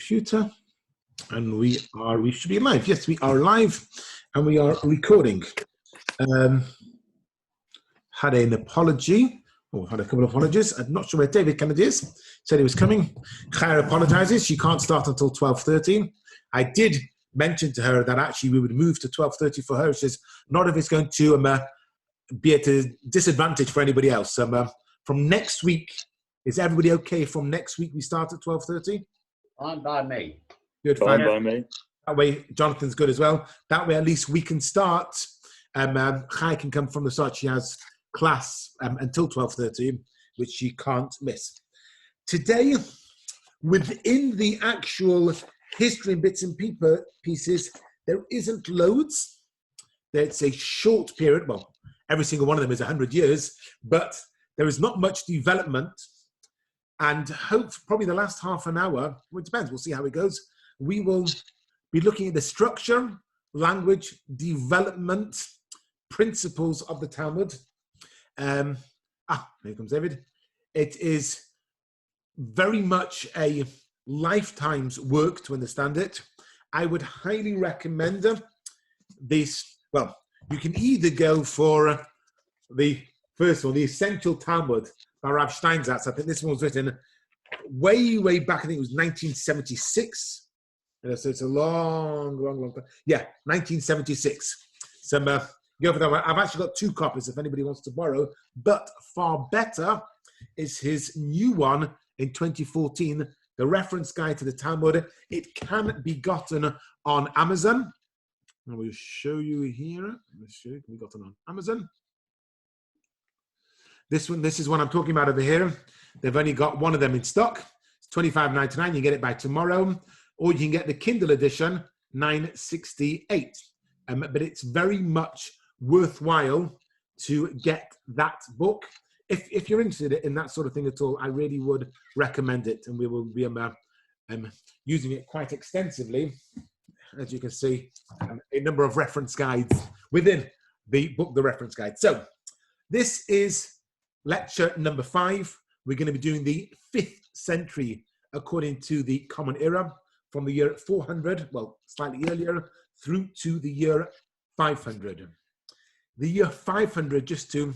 computer, and we should be live. Yes, we are live, and we are recording. Had an apology, or had a couple of apologies. I'm not sure where David Kennedy is. Said he was coming. Claire apologizes. She can't start until 12:30. I did mention to her that actually we would move to 12:30 for her. She says, not if it's going to be at a disadvantage for anybody else. From next week, is everybody okay? From next week, we start at 12:30? Fine by me. Good. Fine by me. That way, Jonathan's good as well. That way, at least we can start. Chai can come from the start. She has class until 12:30, which she can't miss. Today, within the actual history and bits and pieces, there isn't loads. It's a short period. Well, every single one of them is 100 years, but there is not much development. And hope probably the last half an hour, well, it depends, we'll see how it goes. We will be looking at the structure, language, development, principles of the Talmud. Here comes David. It is very much a lifetime's work to understand it. I would highly recommend this. Well, you can either go for the first one, the Essential Talmud by Rav Steinzatz. I think this one was written way back. I think it was 1976. So it's a long time. Yeah, 1976. So go for that one. I've actually got two copies if anybody wants to borrow. But far better is his new one in 2014, the reference guide to the Talmud. It can be gotten on Amazon. I will show you here. Let's show you. Can be gotten on Amazon. This is one I'm talking about over here. They've only got one of them in stock. It's $25.99. You get it by tomorrow. Or you can get the Kindle edition, $9.68. But it's very much worthwhile to get that book. If you're interested in that sort of thing at all, I really would recommend it. And we will be using it quite extensively. As you can see, a number of reference guides within the book, the reference guide. So this is lecture number 5. We're going to be doing the 5th century according to the Common Era, from the year 400, well, slightly earlier, through to the year 500. The year 500, just to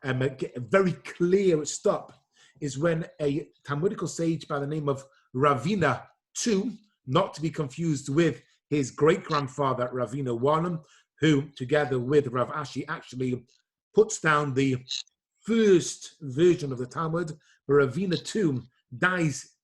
get a very clear stop, is when a Talmudical sage by the name of Ravina II, not to be confused with his great-grandfather Ravina I, who, together with Rav Ashi, actually puts down the first version of the Talmud. Ravina II dies,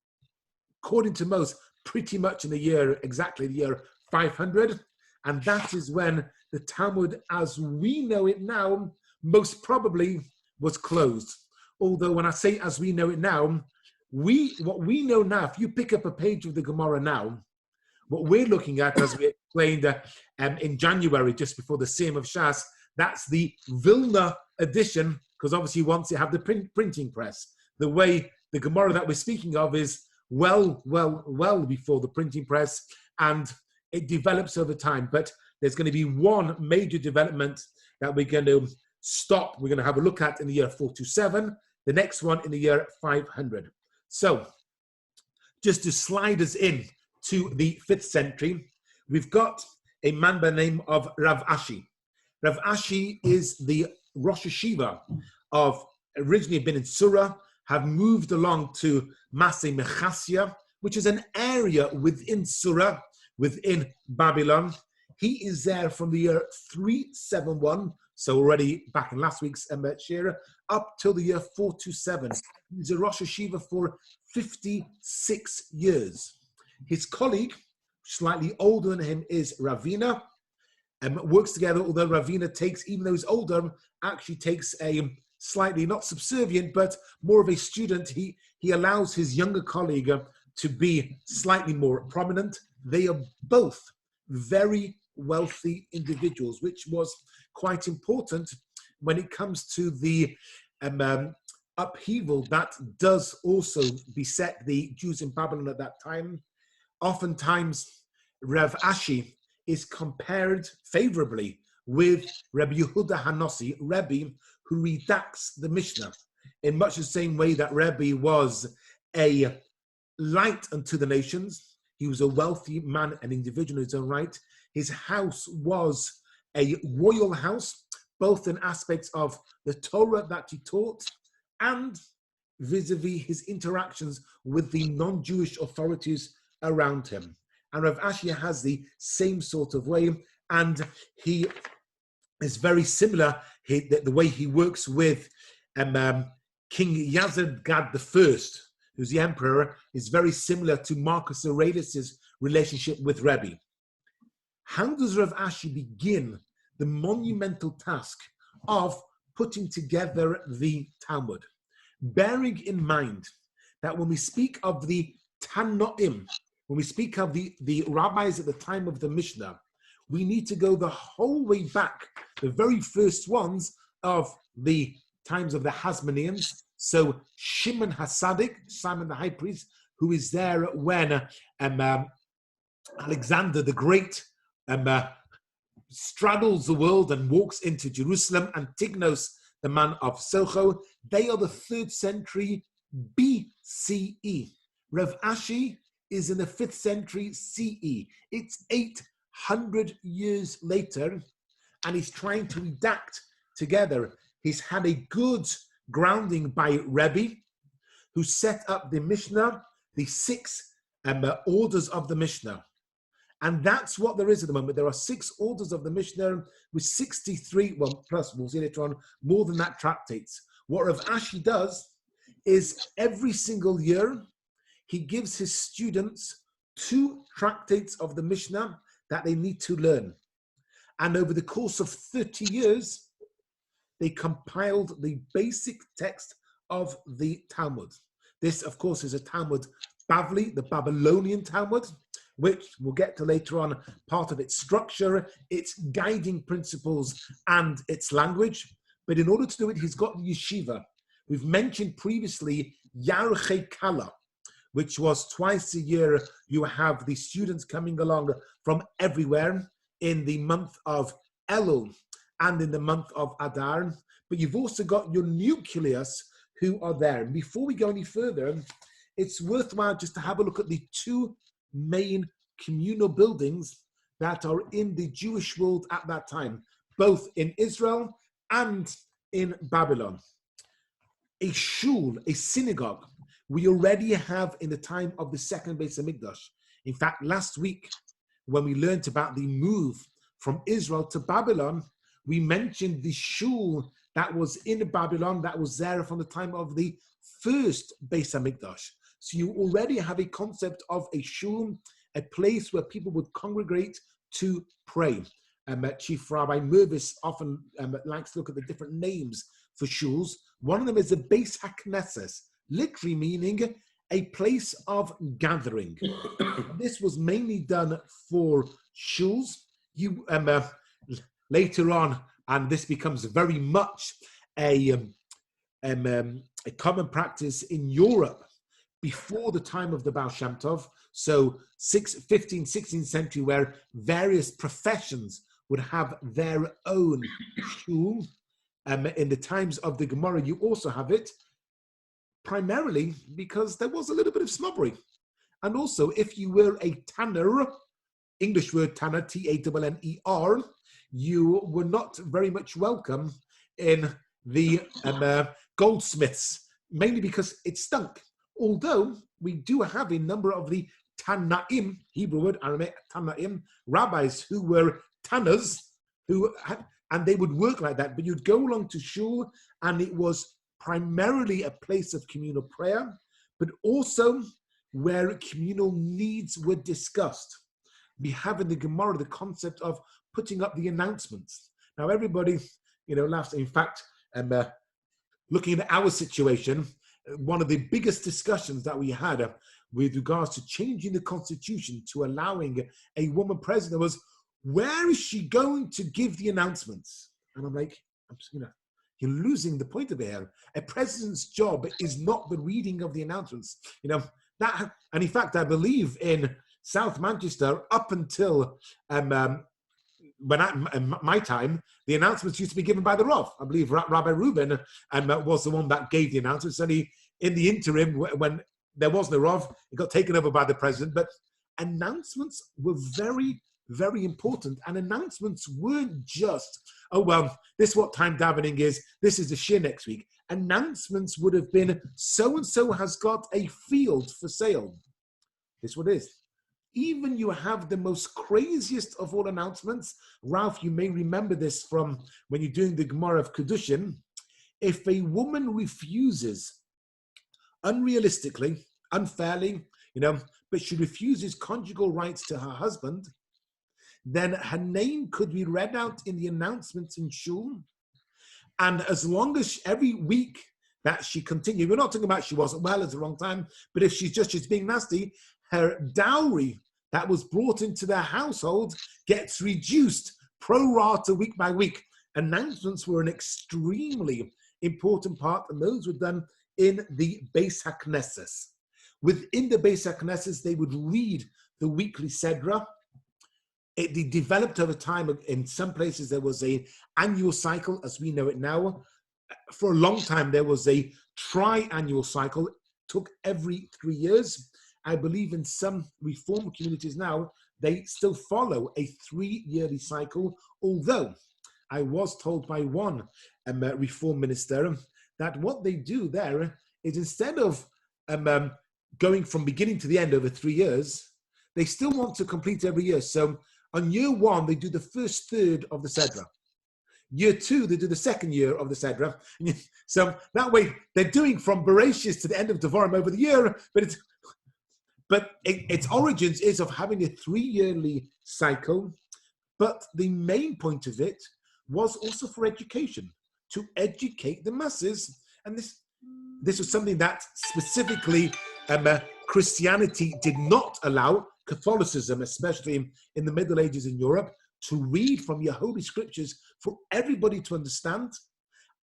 according to most, pretty much in exactly the year 500. And that is when the Talmud, as we know it now, most probably was closed. Although when I say as we know it now, what we know now, if you pick up a page of the Gemara now, what we're looking at, as we explained in January, just before the Siyum of Shas, that's the Vilna edition, because obviously once you have the printing press, the way the Gemara that we're speaking of is well before the printing press, and it develops over time. But there's going to be one major development that we're going to stop. We're going to have a look at in the year 427, the next one in the year 500. So just to slide us in to the 5th century, we've got a man by the name of Rav Ashi. Rav Ashi is the Rosh Hashiva of, originally been in Surah, have moved along to Maseh Mechasya, which is an area within Surah, within Babylon. He is there from the year 371, so already back in last week's Shira, up till the year 427. He's a Rosh Hashiva for 56 years. His colleague, slightly older than him, is Ravina, and works together, although Ravina takes, even though he's older, actually takes a slightly, not subservient, but more of a student. He allows his younger colleague to be slightly more prominent. They are both very wealthy individuals, which was quite important when it comes to the upheaval that does also beset the Jews in Babylon at that time. Oftentimes, Rav Ashi is compared favorably with Rabbi Yehuda Hanossi, Rebbe, who redacts the Mishnah, in much the same way that Rebbe was a light unto the nations. He was a wealthy man, an individual in his own right. His house was a royal house, both in aspects of the Torah that he taught and vis-a-vis his interactions with the non-Jewish authorities around him. And Rav Ashi has the same sort of way, and he is very similar. The way he works with King Yazid-Gad I, who's the emperor, is very similar to Marcus Aurelius' relationship with Rebbe. How does Rav Ashi begin the monumental task of putting together the Talmud? Bearing in mind that when we speak of the Tanoim, when we speak of the rabbis at the time of the Mishnah, we need to go the whole way back, the very first ones of the times of the Hasmoneans. So Shimon HaSadik, Simon the high priest, who is there when Alexander the Great straddles the world and walks into Jerusalem, and Tignos, the man of Socho, they are the 3rd century BCE. Rav Ashi is in the 5th century CE. It's 800 years later, and he's trying to redact together. He's had a good grounding by Rebbe, who set up the Mishnah, the 6 orders of the Mishnah. And that's what there is at the moment. There are 6 orders of the Mishnah with 63, well, plus, we'll see later on, more than that tractates. What Rav Ashi does is every single year, he gives his students 2 tractates of the Mishnah that they need to learn. And over the course of 30 years, they compiled the basic text of the Talmud. This, of course, is a Talmud Bavli, the Babylonian Talmud, which we'll get to later on, part of its structure, its guiding principles, and its language. But in order to do it, he's got the yeshiva. We've mentioned previously Yarchei Kala, which was twice a year. You have the students coming along from everywhere in the month of Elul and in the month of Adar. But you've also got your nucleus who are there. And before we go any further, it's worthwhile just to have a look at the 2 main communal buildings that are in the Jewish world at that time, both in Israel and in Babylon. A shul, a synagogue, we already have in the time of the second Beis Hamikdash. In fact, last week, when we learned about the move from Israel to Babylon, we mentioned the shul that was in Babylon, that was there from the time of the first Beis Hamikdash. So you already have a concept of a shul, a place where people would congregate to pray. Chief Rabbi Mervis often likes to look at the different names for shuls. One of them is the Beis HaKnesses, literally meaning a place of gathering. This was mainly done for shuls. You later on, and this becomes very much a common practice in Europe before the time of the Baal Shem Tov, so 15th, 16th century, where various professions would have their own shul. In the times of the Gemara, you also have it, primarily because there was a little bit of snobbery. And also, if you were a tanner, English word tanner, Tanner, you were not very much welcome in the goldsmiths, mainly because it stunk. Although we do have a number of the Tanaim, Hebrew word, Aramaic Tanaim, rabbis who were tanners, and they would work like that. But you'd go along to shul, and it was primarily a place of communal prayer, but also where communal needs were discussed. We have in the Gemara the concept of putting up the announcements. Now, everybody, laughs. In fact, looking at our situation, one of the biggest discussions that we had with regards to changing the constitution to allowing a woman president was, where is she going to give the announcements? And I'm like, you're losing the point of it here. A president's job is not the reading of the announcements. That, and in fact, I believe in South Manchester, up until my time, the announcements used to be given by the Rav. I believe Rabbi Reuben was the one that gave the announcements. And in the interim, when there was no Rav, it got taken over by the president. But announcements were very, very important. And announcements weren't just, oh, well, this is what time davening is. This is the shir next week. Announcements would have been, so-and-so has got a field for sale. This is what it is. Even you have the most craziest of all announcements. Ralph, you may remember this from when you're doing the Gemara of Kedushin. If a woman refuses unrealistically, unfairly, but she refuses conjugal rights to her husband, then her name could be read out in the announcements in shul. And as long as every week that she continued, we're not talking about she wasn't well at the wrong time, but if she's being nasty, her dowry that was brought into their household gets reduced pro rata week by week. Announcements were an extremely important part, and those were done in the Beis HaKnesses. Within the Beis HaKnesses, they would read the weekly Sedra. It developed over time. In some places, there was an annual cycle, as we know it now. For a long time, there was a tri-annual cycle. It took every 3 years. I believe in some Reform communities now, they still follow a 3-yearly cycle, although I was told by one Reform minister that what they do there is instead of going from beginning to the end over 3 years, they still want to complete every year. So on year 1, they do the first third of the Sedra. Year 2, they do the second year of the Sedra. So that way, they're doing from Bereshis to the end of Devarim over the year, but its origins is of having a 3-yearly cycle. But the main point of it was also for education, to educate the masses. And this was something that specifically Christianity did not allow, Catholicism, especially in the Middle Ages in Europe, to read from your holy scriptures for everybody to understand.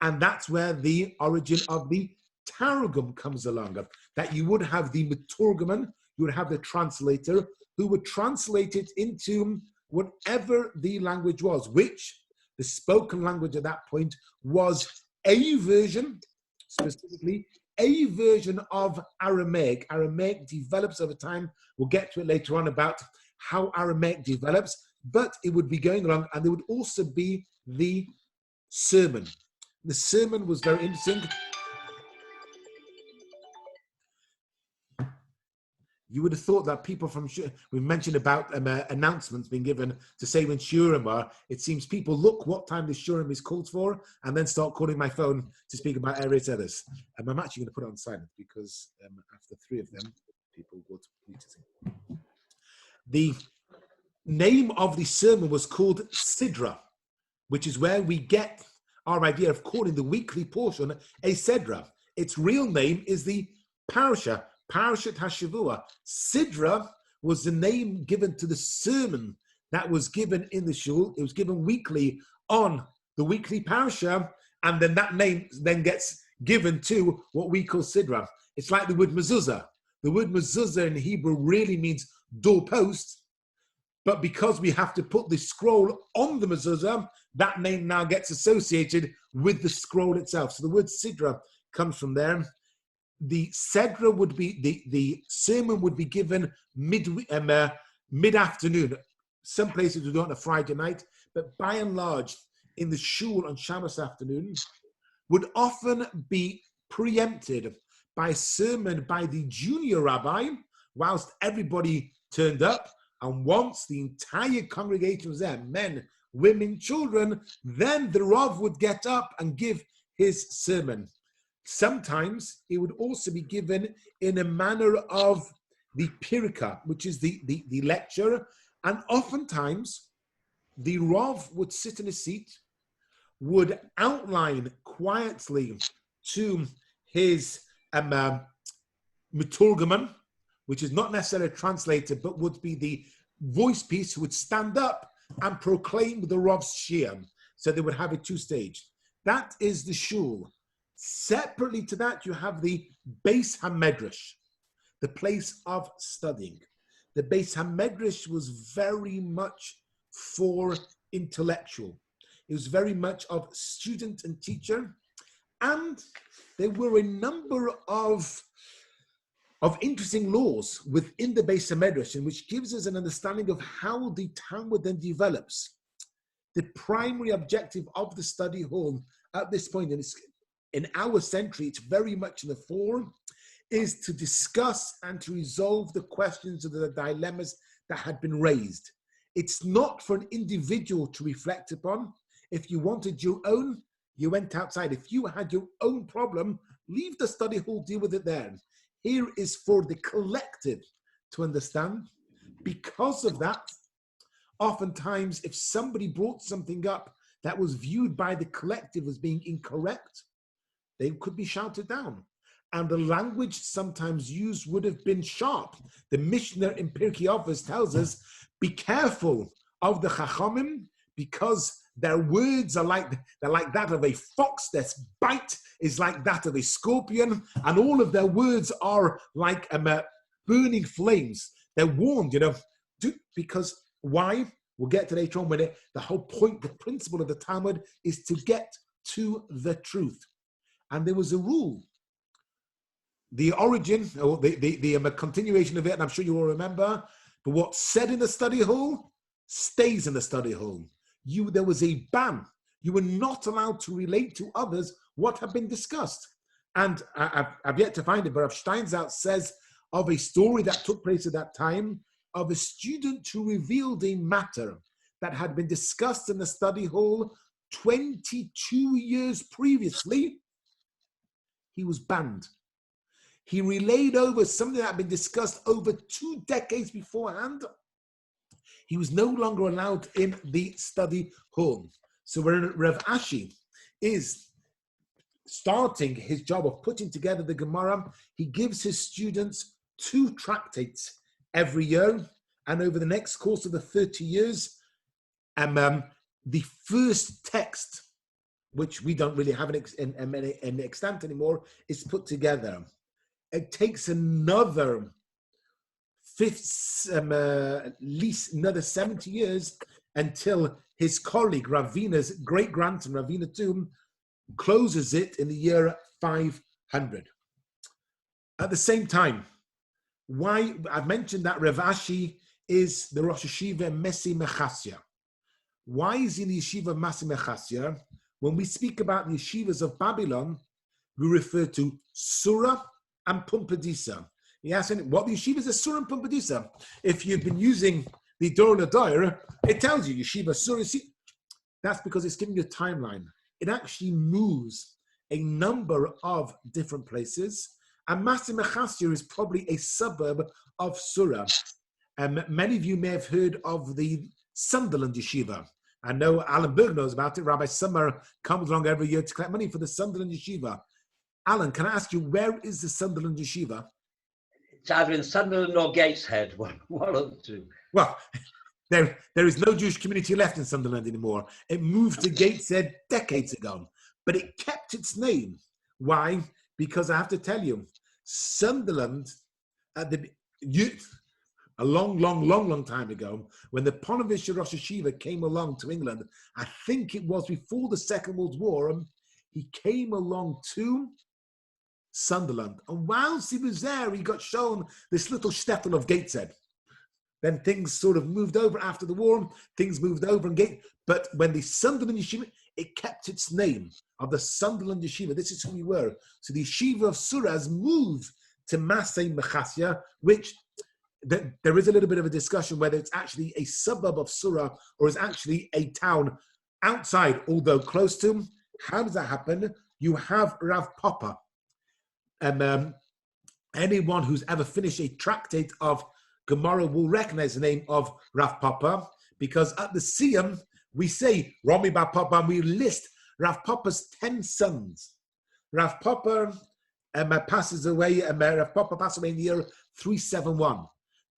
And that's where the origin of the Targum comes along, that you would have the Meturgaman, you would have the translator, who would translate it into whatever the language was, which the spoken language at that point was a version, specifically a version of Aramaic. Aramaic develops over time. We'll get to it later on about how Aramaic develops, but it would be going along, and there would also be the sermon. The sermon was very interesting. You would have thought that people from, we mentioned about announcements being given to say when Shurim are, it seems people look what time the Shurim is called for and then start calling my phone to speak about areas others. I'm actually going to put it on silent because after 3 of them, people would need to sing. The name of the sermon was called Sidra, which is where we get our idea of calling the weekly portion a Sedra. Its real name is the Parasha, Parashat HaShavua. Sidra was the name given to the sermon that was given in the shul. It was given weekly on the weekly parasha, and then that name then gets given to what we call Sidra. It's like the word mezuzah. The word mezuzah in Hebrew really means doorpost, but because we have to put the scroll on the mezuzah, that name now gets associated with the scroll itself. So the word Sidra comes from there. The Sedra would be, the sermon would be given mid-afternoon. Some places we do it on a Friday night, but by and large, in the shul on Shabbos afternoon, would often be preempted by a sermon by the junior rabbi, whilst everybody turned up. And once the entire congregation was there, men, women, children, then the Rav would get up and give his sermon. Sometimes it would also be given in a manner of the pirka, which is the lecture. And oftentimes, the Rav would sit in a seat, would outline quietly to his Meturgaman, which is not necessarily translated, but would be the voice piece who would stand up and proclaim the Rav's Shir. So they would have it 2-stage. That is the shul. Separately to that, you have the Beis HaMedrash, the place of studying. The Beis HaMedrash was very much for intellectual. It was very much of student and teacher. And there were a number of of interesting laws within the Beis HaMedrash, and which gives us an understanding of how the Talmud then develops. The primary objective of the study hall at this point, and it's in our century, it's very much in the form, is to discuss and to resolve the questions of the dilemmas that had been raised. It's not for an individual to reflect upon. If you wanted your own, you went outside. If you had your own problem, leave the study hall, deal with it there. Here is for the collective to understand. Because of that, oftentimes, if somebody brought something up that was viewed by the collective as being incorrect, they could be shouted down. And the language sometimes used would have been sharp. The Mishnah in Pirkei Avos tells us, be careful of the Chachamim, because their words are they're like that of a fox, their bite is like that of a scorpion, and all of their words are like burning flames. They're warned, because why? We'll get to later on when the whole point, the principle of the Talmud is to get to the truth. And there was a rule. The origin, or the continuation of it, and I'm sure you will remember, but what's said in the study hall stays in the study hall. There was a ban. You were not allowed to relate to others what had been discussed. And I've yet to find it, but Rav Steinsaltz says of a story that took place at that time of a student who revealed a matter that had been discussed in the study hall 22 years previously. He was banned. He relayed over something that had been discussed over 2 decades beforehand. He was no longer allowed in the study hall. So when Rav Ashi is starting his job of putting together the Gemara, he gives his students 2 tractates every year. And over the next course of the 30 years, the first text, which we don't really have an extent anymore, is put together. It takes another at least another 70 years until his colleague Ravina's great-grandson, Ravina Tum, closes it in the year 500. At the same time, why I've mentioned that Rav Ashi is the Rosh Yeshiva Mesi Mechasya. Why is he in the Yeshiva Mesi Mechasya? When we speak about the yeshivas of Babylon, we refer to Surah and Pumbedisa. He asked him, what the yeshivas are Surah and Pumbedisa? If you've been using the Dor Ladayr, it tells you Yeshiva Surah. That's because it's giving you a timeline. It actually moves a number of different places. And Masi Mechasya is probably a suburb of Surah. Many of you may have heard of the Sunderland Yeshiva. I know Alan Berg knows about it. Rabbi Summer comes along every year to collect money for the Sunderland Yeshiva. Alan, can I ask you, where is the Sunderland Yeshiva? It's either in Sunderland or Gateshead, one of the two. Well, there is no Jewish community left in Sunderland anymore. It moved to Gateshead decades ago, but it kept its name. Why? Because I have to tell you, Sunderland, a long time ago, when the Ponevezher Rosh Yeshiva came along to England, I think it was before the Second World War, he came along to Sunderland. And whilst he was there, he got shown this little shtetl of Gateshead. Then things sort of moved over after the war, things moved over but when the Sunderland Yeshiva, it kept its name of the Sunderland Yeshiva. This is who we were. So the Yeshiva of Surah has moved to Masei Mechasya, which there is a little bit of a discussion whether it's actually a suburb of Surah or is actually a town outside, although close to. How does that happen? You have Rav Papa. Anyone who's ever finished a tractate of Gemara will recognize the name of Rav Papa, because at the Siyam, we say Rami Bar Papa, and we list Rav Papa's 10 sons. Rav Papa passes away, Rav Papa passed away in the year 371.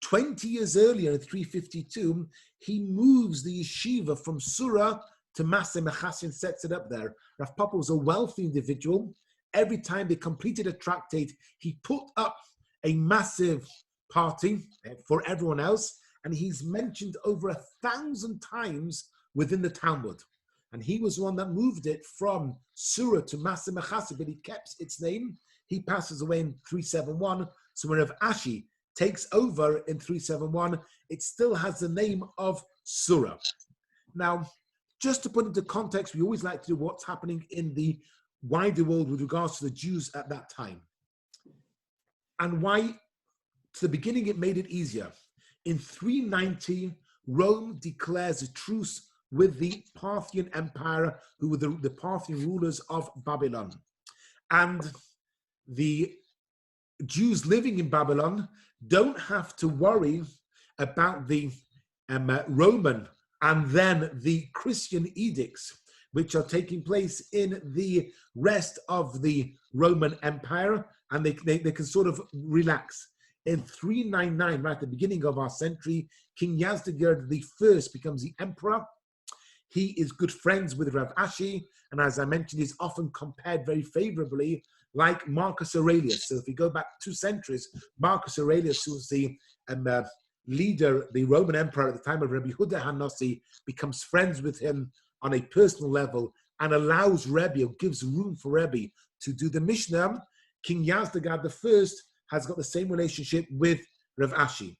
20 years earlier, in 352, he moves the yeshiva from Surah to Masei Mechasya and sets it up there. Rav Papa was a wealthy individual. Every time they completed a tractate, he put up a massive party for everyone else, and he's mentioned over 1,000 times within the Talmud. And he was the one that moved it from Surah to Masei Mechasya, but he kept its name. He passes away in 371. So when Rav Ashi takes over in 371, it still has the name of Surah. Now, just to put into context, we always like to do what's happening in the wider world with regards to the Jews at that time. And why, to the beginning, it made it easier. In 390, Rome declares a truce with the Parthian Empire, who were the Parthian rulers of Babylon. And the Jews living in Babylon don't have to worry about the Roman and then the Christian edicts, which are taking place in the rest of the Roman Empire, and they can sort of relax. In 399, right at the beginning of our century, King Yazdegerd I becomes the emperor. He is good friends with Rav Ashi, and as I mentioned, is often compared very favorably like Marcus Aurelius. So if we go back 2 centuries, Marcus Aurelius, who was the leader, the Roman emperor at the time of Rabbi Yehuda HaNasi, becomes friends with him on a personal level and allows Rebbe, or gives room for Rebbe to do the Mishnah. King Yazdegerd I has got the same relationship with Rav Ashi.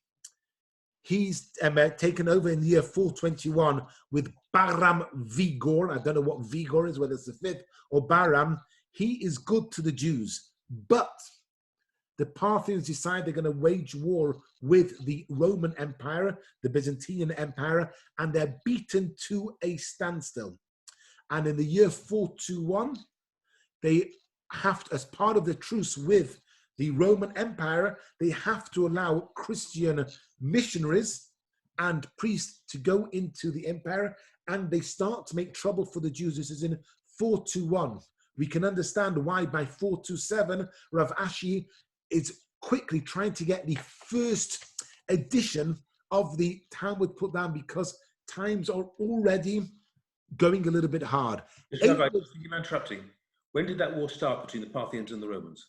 He's taken over in the year 421 with Baram Vigor. I don't know what Vigor is, whether it's the 5th or Baram. He is good to the Jews, but the Parthians decide they're going to wage war with the Roman Empire, the Byzantine Empire, and they're beaten to a standstill. And in the year 421, they have to, as part of the truce with the Roman Empire, they have to allow Christian missionaries and priests to go into the empire, and they start to make trouble for the Jews. This is in 421. We can understand why by 427, Rav Ashi is quickly trying to get the first edition of the Talmud put down, because times are already going a little bit hard. Rabbi, I'm interrupting. When did that war start between the Parthians and the Romans?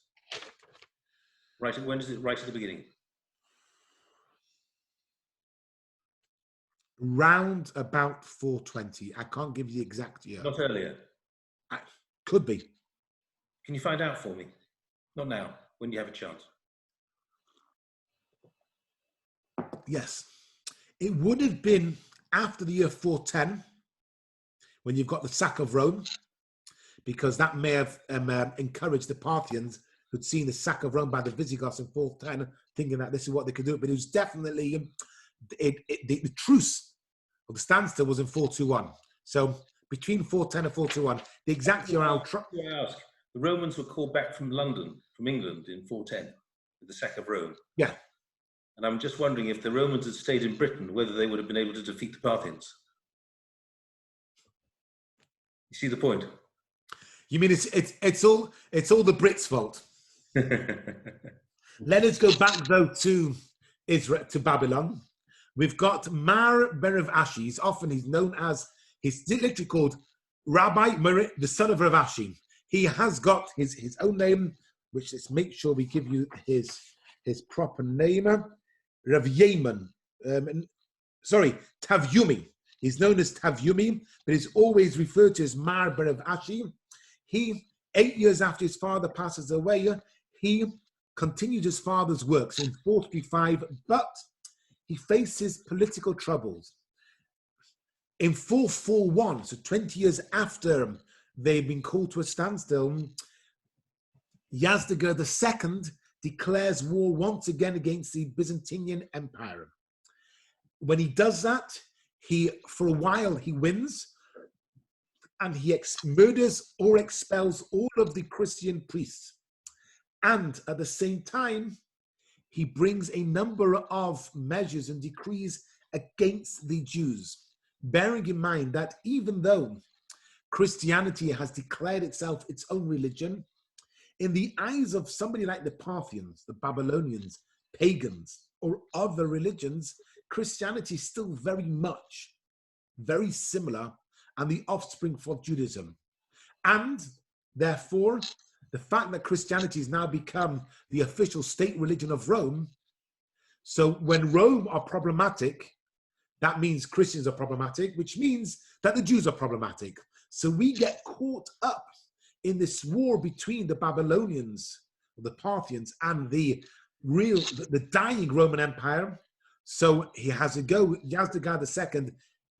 Right, when is it? Right at the beginning? Round about 420. I can't give you the exact year. Not earlier? Could be. Can you find out for me? Not now, when you have a chance. Yes. It would have been after the year 410, when you've got the sack of Rome, because that may have encouraged the Parthians, who'd seen the sack of Rome by the Visigoths in 410, thinking that this is what they could do. But it was definitely, the truce, or the standstill, was in 421. So between 410 and 421, the exact year I'll try. I ask, the Romans were called back from London, from England, in 410, with the sack of Rome. Yeah. And I'm just wondering, if the Romans had stayed in Britain, whether they would have been able to defeat the Parthians. You see the point? You mean it's all the Brits' fault? Let us go back though to Israel, to Babylon. We've got Mar ben Rav Ashi. He's known as, he's literally called Rabbi Mer, the son of Rav Ashi. He has got his own name, which, let's make sure we give you his proper name. Rav Yemen. Tavyumi. He's known as Tavyumi, but he's always referred to as Mar ben Rav Ashi. He, 8 years after his father passes away, he continued his father's works in 435, but he faces political troubles. In 441, so 20 years after they've been called to a standstill, Yazdegerd II declares war once again against the Byzantine Empire. When he does that, for a while he wins, and he murders or expels all of the Christian priests. And at the same time, he brings a number of measures and decrees against the Jews, bearing in mind that even though Christianity has declared itself its own religion, in the eyes of somebody like the Parthians, the Babylonians, pagans, or other religions, Christianity is still very much, very similar, and the offspring of Judaism. And therefore, the fact that Christianity has now become the official state religion of Rome, so when Rome are problematic, that means Christians are problematic, which means that the Jews are problematic. So we get caught up in this war between the Babylonians, the Parthians, and the the dying Roman Empire. So he has a go. Yazdegerd II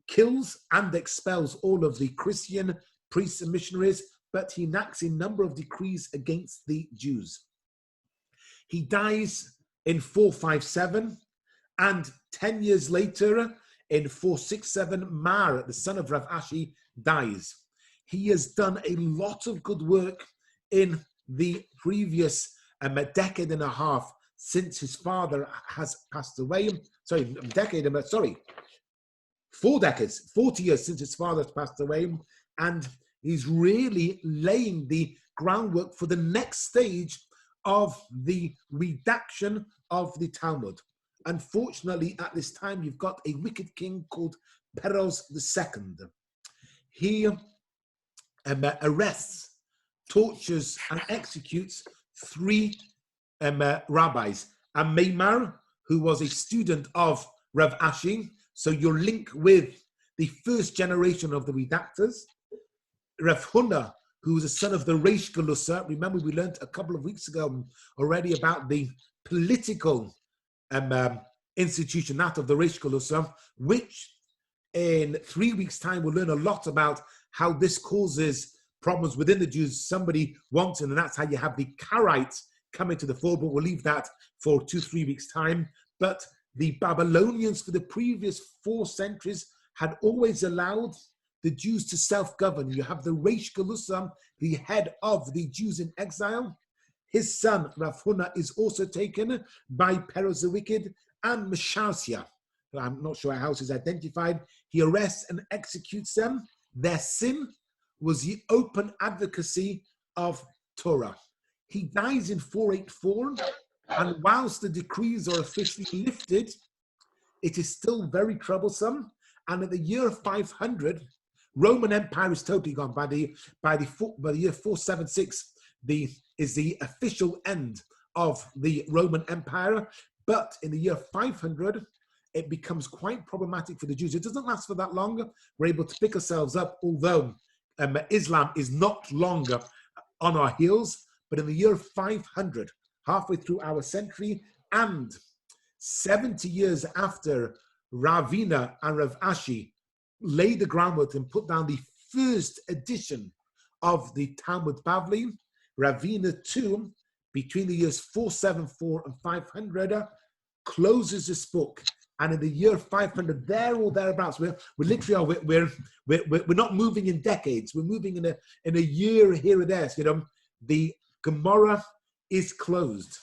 kills and expels all of the Christian priests and missionaries, but he enacts a number of decrees against the Jews. He dies in 457, and 10 years later, in 467, Mar, the son of Rav Ashi, dies. He has done a lot of good work in the previous decade and a half since his father has passed away. 4 decades, 40 years since his father has passed away. And he's really laying the groundwork for the next stage of the redaction of the Talmud. Unfortunately, at this time, you've got a wicked king called Peroz II. He arrests, tortures, and executes 3 rabbis. And Meimar, who was a student of Rav Ashi, so your link with the first generation of the redactors. Rav Huna, who was a son of the Reish Galusa. Remember, we learned a couple of weeks ago already about the political institution, that of the Reish Galusa, which in 3 weeks' time we'll learn a lot about how this causes problems within the Jews. Somebody wants it, and that's how you have the Karaites coming to the fore, but we'll leave that for 2-3 weeks' time. But the Babylonians for the previous 4 centuries had always allowed the Jews to self-govern. You have the Reish Galusa, the head of the Jews in exile. His son, Rav Huna, is also taken by Peroz the Wicked and Mesharsia. I'm not sure how it's identified. He arrests and executes them. Their sin was the open advocacy of Torah. He dies in 484, and whilst the decrees are officially lifted, it is still very troublesome. And at the year 500, Roman Empire is totally gone. By the year 476, is the official end of the Roman Empire. But in the year 500, it becomes quite problematic for the Jews. It doesn't last for that long. We're able to pick ourselves up, although Islam is not longer on our heels. But in the year 500, halfway through our century, and 70 years after Ravina and Rav Ashi laid the groundwork and put down the first edition of the Talmud Bavli, Ravina too, between the years 474 and 500, closes this book. And in the year 500, there or thereabouts, we're not moving in decades. We're moving in a year here or there. So, the Gemara is closed.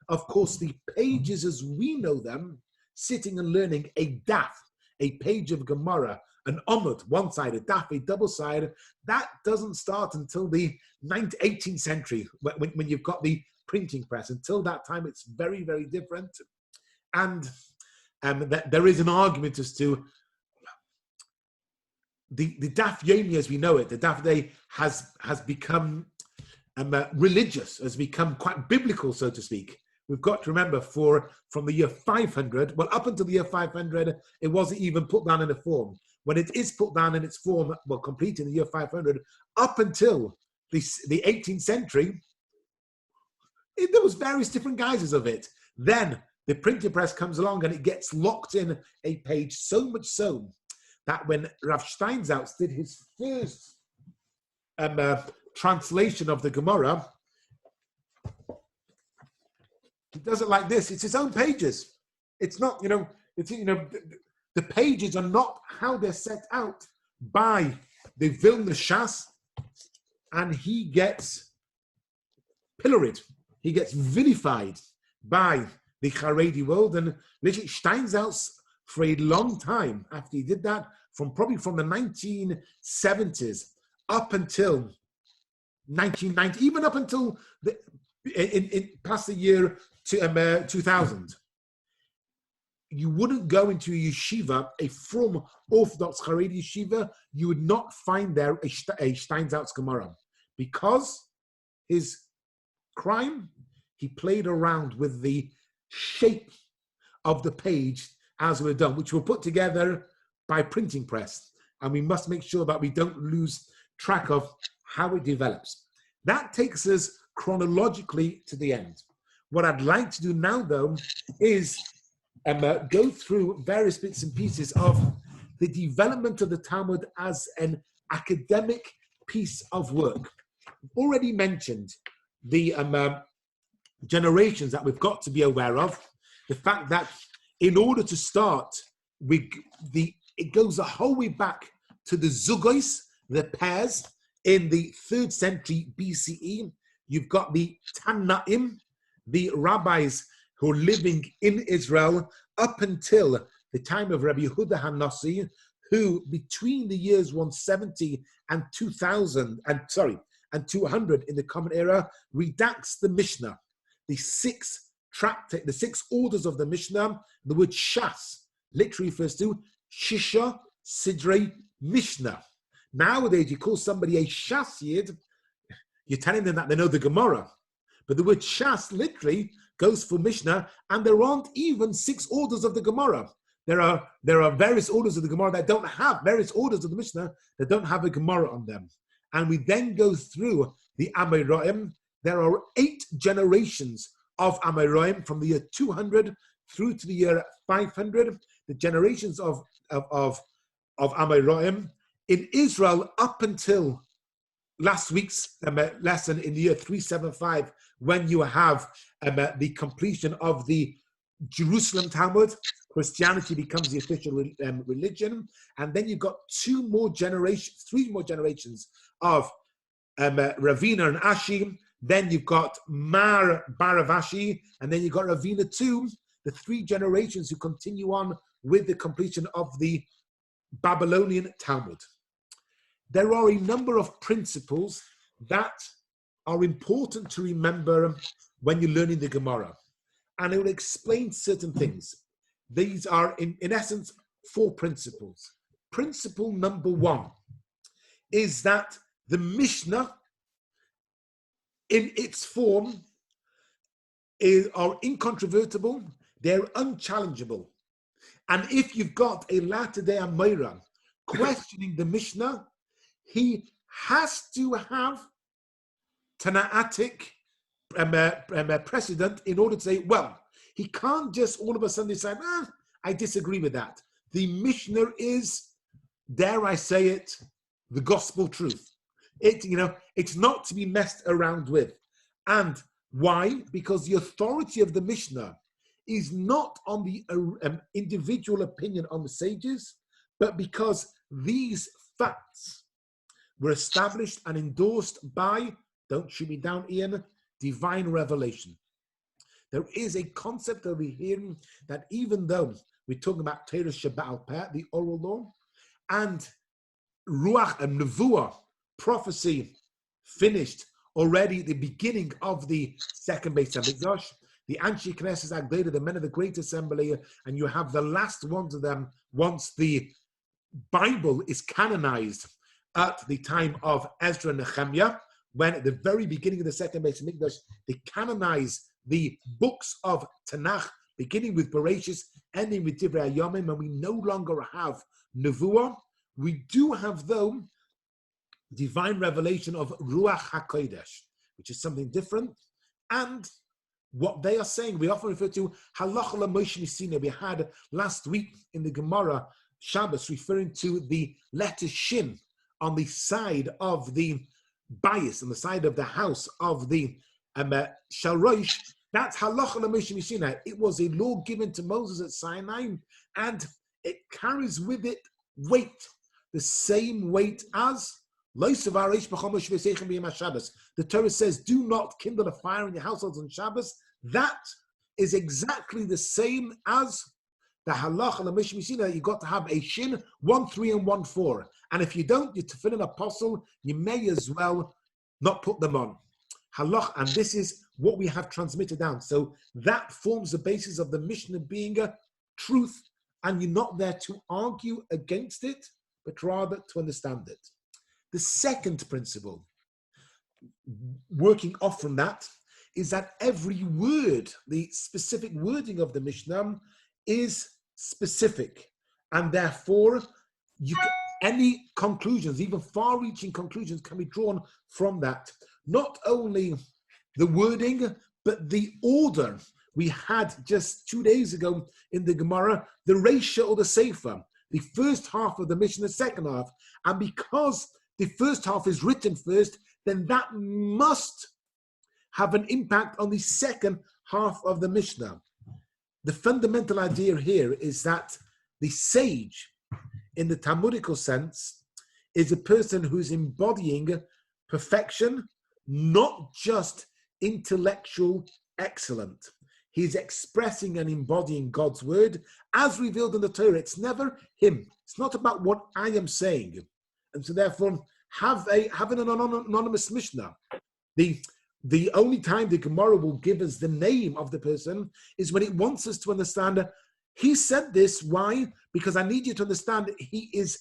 Of course, the pages as we know them, sitting and learning a daf, a page of Gemara, an omud, one side, a daf, a double side, that doesn't start until the 18th century, when you've got the printing press. Until that time, it's very, very different. And there is an argument as to the Daf Yomi as we know it. The Daf Day has become religious, has become quite biblical, so to speak. We've got to remember from the year 500, well, up until the year 500, it wasn't even put down in a form. When it is put down in its form, well, complete in the year 500, up until the 18th century, there was various different guises of it. Then the printing press comes along and it gets locked in a page, so much so that when Rav Steinsaltz did his first translation of the Gemara, he does it like this. It's his own pages. It's not, the pages are not how they're set out by the Vilna Shas, and he gets pilloried. He gets vilified by the Haredi world, and literally Steinsaltz for a long time after he did that, probably from the 1970s up until 1990, even up until past the year 2000, you wouldn't go into a yeshiva, a from Orthodox Haredi yeshiva, you would not find there a Steinsaltz Gemara, because his crime, he played around with the shape of the page as we're done, which were put together by printing press. And we must make sure that we don't lose track of how it develops. That takes us chronologically to the end. What I'd like to do now, though, is go through various bits and pieces of the development of the Talmud as an academic piece of work. Already mentioned the generations that we've got to be aware of. The fact that in order to start, it goes the whole way back to the Zugos, the pairs, in the 3rd century BCE. You've got the Tanaim, the rabbis who are living in Israel up until the time of Rabbi Yehuda HaNasi, who between the years 170 and 200 in the Common Era redacts the Mishnah, the 6 orders of the Mishnah. The word Shas literally refers to Shisha Sidrei Mishnah. Nowadays, you call somebody a Shas Yid, you're telling them that they know the Gemara. But the word Shas literally goes for Mishnah, and there aren't even 6 orders of the Gemara. There are various orders of the Gemara that don't have, various orders of the Mishnah that don't have a Gemara on them. And we then go through the Amoraim. There are 8 generations of Amoraim from the year 200 through to the year 500. The generations of Amoraim in Israel up until last week's lesson in the year 375, when you have the completion of the Jerusalem Talmud. Christianity becomes the official religion, and then you've got 3 more generations of Ravina and Ashi. Then you've got Mar Baravashi, and then you've got Ravina too. The 3 generations who continue on with the completion of the Babylonian Talmud. There are a number of principles that are important to remember when you're learning the Gemara, and it will explain certain things. These are, in essence, 4 principles. Principle number 1 is that the Mishnah, in its form, are incontrovertible, they're unchallengeable. And if you've got a latter-day Amoira questioning the Mishnah, he has to have Tanaitic precedent in order to say, well, he can't just all of a sudden decide, I disagree with that. The Mishnah is, dare I say it, the gospel truth. It's not to be messed around with. And why? Because the authority of the Mishnah is not on the individual opinion on the sages, but because these facts were established and endorsed by, don't shoot me down, Ian, divine revelation. There is a concept over here that even though we're talking about Torah Shebe'al Peh, the oral law, and Ruach and Nevuah, prophecy, finished already at the beginning of the second Beis Hamikdash, the Anshe Knesset Agdeda, the men of the Great Assembly, and you have the last ones of them once the Bible is canonized at the time of Ezra and Nehemiah, when at the very beginning of the second Beis Hamikdash, they canonize the books of Tanakh, beginning with Bereshis, ending with Divrei Hayamim, and we no longer have Nevuah. We do have, though, divine revelation of Ruach HaKodesh, which is something different. And what they are saying, we often refer to Halacha LaMoshe Misina. We had last week in the Gemara, Shabbos, referring to the letter Shin on the side of the bias, on the side of the house of the Shalrosh. That's Halacha LaMoshe Misina. It was a law given to Moses at Sinai, and it carries with it weight, the same weight as the Torah says, do not kindle a fire in your households on Shabbos. That is exactly the same as the halacha LaMoshe Misina. You've got to have a shin, 1-3 and 1-4. And if you don't, you're tefillin apostle, you may as well not put them on. Halach, and this is what we have transmitted down. So that forms the basis of the Mishnah being a truth, and you're not there to argue against it, but rather to understand it. The second principle, working off from that, is that every word, the specific wording of the Mishnah, is specific. And therefore, any conclusions, even far-reaching conclusions, can be drawn from that. Not only the wording, But the order we had just 2 days ago in the Gemara, the Reisha or the Sefer, the first half of the Mishnah, the second half. And because the first half is written first, then that must have an impact on the second half of the Mishnah. The fundamental idea here is that the sage, in the Talmudical sense, is a person who's embodying perfection, not just intellectual excellence. He's expressing and embodying God's word as revealed in the Torah. It's never him. It's not about what I am saying. And so therefore, have an anonymous Mishnah. The only time the Gemara will give us the name of the person is when it wants us to understand, he said this, why? Because I need you to understand that he is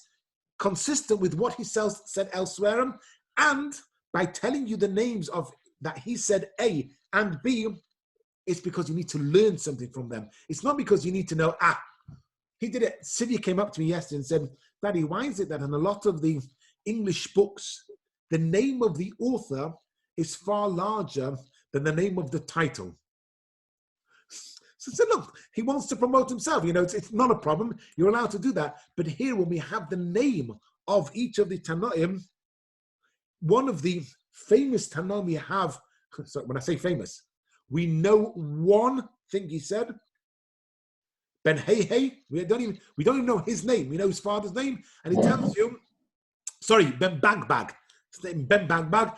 consistent with what he said elsewhere, and by telling you the names of that he said A and B, it's because you need to learn something from them. It's not because you need to know, he did it. Sylvia came up to me yesterday and said, Daddy, why is it that in a lot of the English books, the name of the author is far larger than the name of the title? So I said, look, he wants to promote himself. You know, it's not a problem. You're allowed to do that. But here, when we have the name of each of the Tanoim, one of the famous Tanoim we have, so when I say famous, we know one thing he said. Ben Hey, we don't even know his name. We know his father's name, and he tells you, Ben Bagbag. His name Ben Bagbag.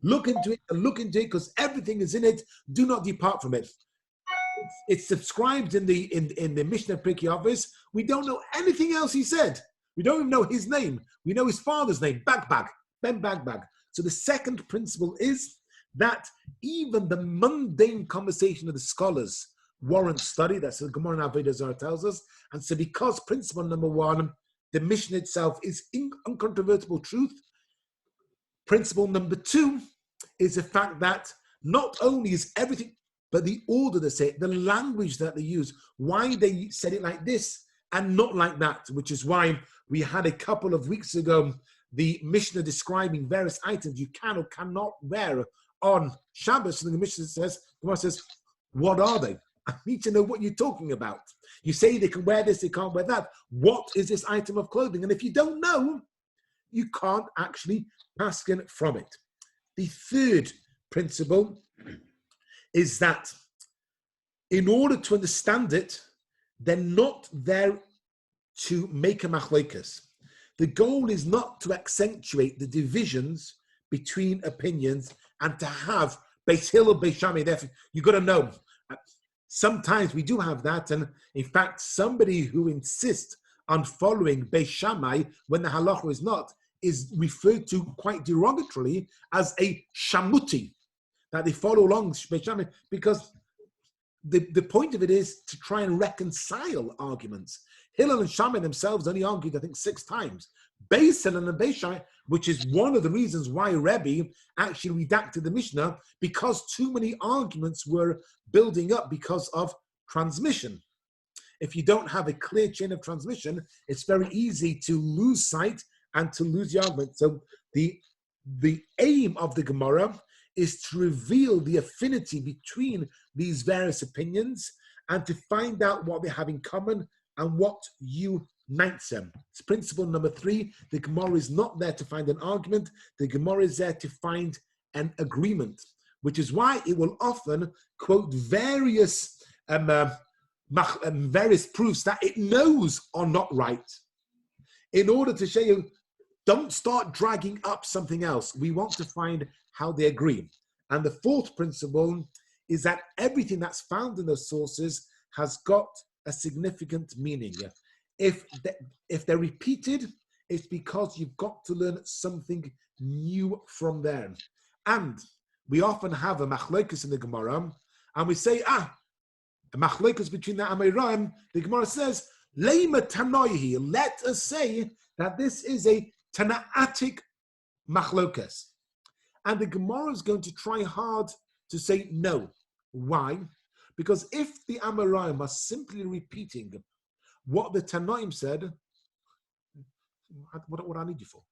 Look into it and look into it because everything is in it. Do not depart from it. It's subscribed in the Mishnah Pirkei Avos. We don't know anything else he said. We don't even know his name. We know his father's name, Bagbag, Ben Bagbag. So the second principle is that even the mundane conversation of the scholars warrants study. That's what Gemara and Avodah Zarah tells us. And so because principle number one, the Mishnah itself is uncontrovertible truth, principle number two is the fact that not only is everything, but the order they say it, the language that they use, why they said it like this and not like that, which is why we had a couple of weeks ago the Mishnah describing various items you can or cannot wear on Shabbos. And the Mishnah says, what are they? I need to know what you're talking about. You say they can wear this, they can't wear that. What is this item of clothing? And if you don't know, you can't actually paskin from it. The third principle is that in order to understand it, they're not there to make a machlokes. The goal is not to accentuate the divisions between opinions and to have Beis Hillel, Beis Shammai. Therefore, you've got to know. Sometimes we do have that, and in fact, somebody who insists on following Beis Shammai when the halacha is not, is referred to quite derogatorily as a shamuti, that they follow along Beis Shammai, because the point of it is to try and reconcile arguments. Hillel and Shammai themselves only argued, I think, 6 times. Beis Hillel and Beis Shammai, which is one of the reasons why Rebbe actually redacted the Mishnah, because too many arguments were building up because of transmission. If you don't have a clear chain of transmission, it's very easy to lose sight and to lose the argument. So the aim of the Gemara is to reveal the affinity between these various opinions and to find out what they have in common and what unites them. It's principle number 3. The Gemara is not there to find an argument. The Gemara is there to find an agreement, which is why it will often quote various proofs that it knows are not right, in order to show you, don't start dragging up something else. We want to find how they agree. And the fourth principle is that everything that's found in those sources has got a significant meaning. If they're repeated, it's because you've got to learn something new from them. And we often have a machlokes in the Gemara, and we say, a machlokes between the Amoraim. The Gemara says, Leima Tanoihi, let us say that this is a Tanaitic machlokes. And the Gemara is going to try hard to say no. Why? Because if the Amoraim are simply repeating what the Tanoim said, what I need you for?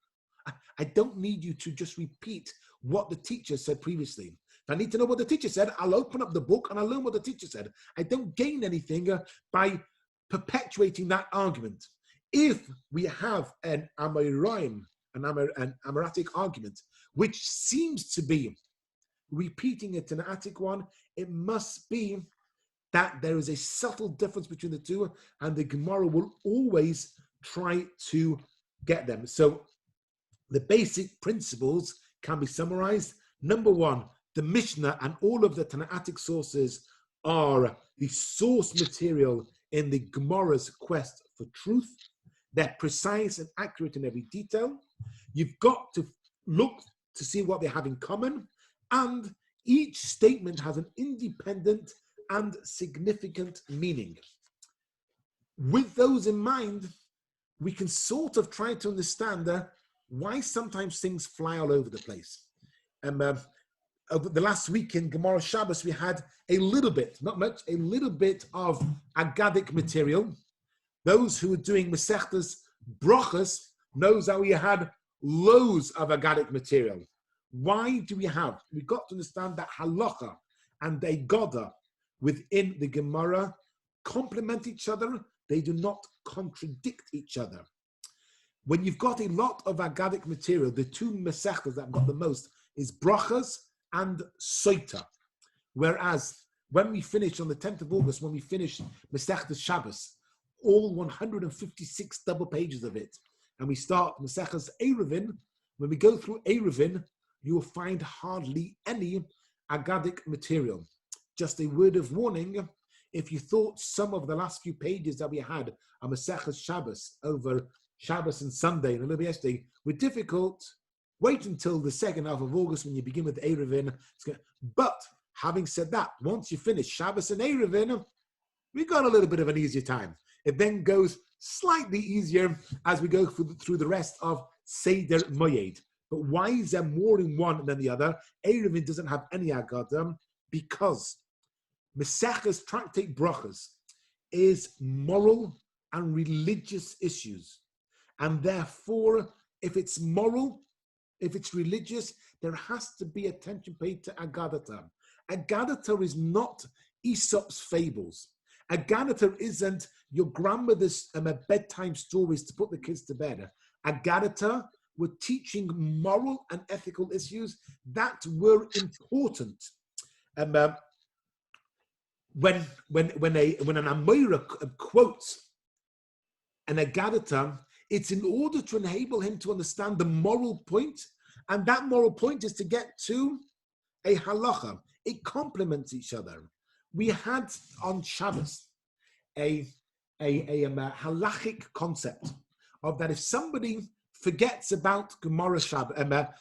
I don't need you to just repeat what the teacher said previously. If I need to know what the teacher said, I'll open up the book and I'll learn what the teacher said. I don't gain anything by perpetuating that argument. If we have an Amoraim, an Amaratic argument, which seems to be repeating a Tanaitic one, it must be that there is a subtle difference between the two, and the Gemara will always try to get them. So the basic principles can be summarized. Number one, the Mishnah and all of the Tanaitic sources are the source material in the Gemara's quest for truth. They're precise and accurate in every detail. You've got to look to see what they have in common, and each statement has an independent and significant meaning. With those in mind, we can sort of try to understand why sometimes things fly all over the place. Over the last week in Gemara Shabbos, we had a little bit, not much, a little bit of Agadic material. Those who were doing Masechtas Brachas knows how we had loads of Agadic material. Why do we have? We've got to understand that halacha and Eigoda within the Gemara complement each other. They do not contradict each other. When you've got a lot of Agadic material, the two Masechtas that have got the most is Brachas and Soita. Whereas when we finish on the 10th of August, when we finish Masechtas Shabbos, all 156 double pages of it, and we start Masechtas Eruvin, when we go through Eruvin, you will find hardly any Agadic material. Just a word of warning, if you thought some of the last few pages that we had on Masechtas Shabbos over Shabbos and Sunday and a little bit yesterday were difficult, wait until the second half of August when you begin with Eruvin. But having said that, once you finish Shabbos and Eruvin, we've got a little bit of an easier time. It then goes slightly easier as we go through the rest of Seder Moyed. But why is there more in one than the other? Eruvin doesn't have any Agadah because Masechtas Tractate Brachas is moral and religious issues. And therefore, if it's moral, if it's religious, there has to be attention paid to Agadah. Agadah is not Aesop's fables. Agadah isn't your grandmother's bedtime stories to put the kids to bed. Agadah were teaching moral and ethical issues that were important. When an Amora quotes an Agadah, it's in order to enable him to understand the moral point, and that moral point is to get to a halacha. It complements each other. We had on Shabbos a halachic concept of that if somebody forgets about Gemara Shabbos,